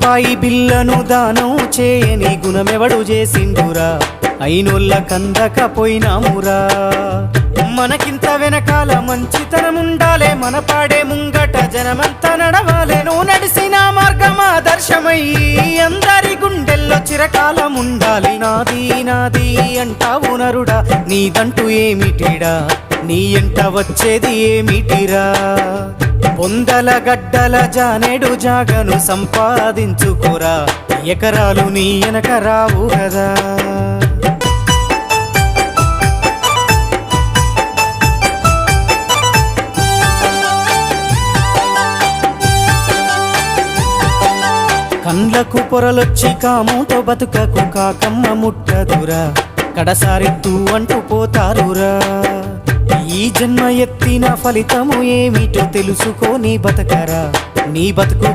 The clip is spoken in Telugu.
రూపాయి బిల్లను దానం చేయని గుణమెవడు చేసిండురా అయినోళ్ళ కందకపోయినామురా మనకింత వెనకాల మంచితనముండాలే మన పాడే ముంగట జనమంతా నడవాలే నువ్వు నడిసిన మార్గం ఆదర్శమయ్యి అందరి గుండెల్లో చిరకాలముండాలి నాది నాది అంటావు నరుడా నీదంటూ ఏమిటిడా నీ ఎంట వచ్చేది ఏమిటిరా పొందల గడ్డల జానేడు జాగను సంపాదించుకోరా ఎకరాలు నీ వెనక రావు కదా కండ్లకు పొరలొచ్చి కాముతో బతుకకు కాకమ్మ ముట్టదురా కడసారెత్తు అంటూ పోతారురా ఈ జన్మ ఎత్తిన ఫలితము ఏమిటో తెలుసుకో నీ బతకరా నీ బతుకు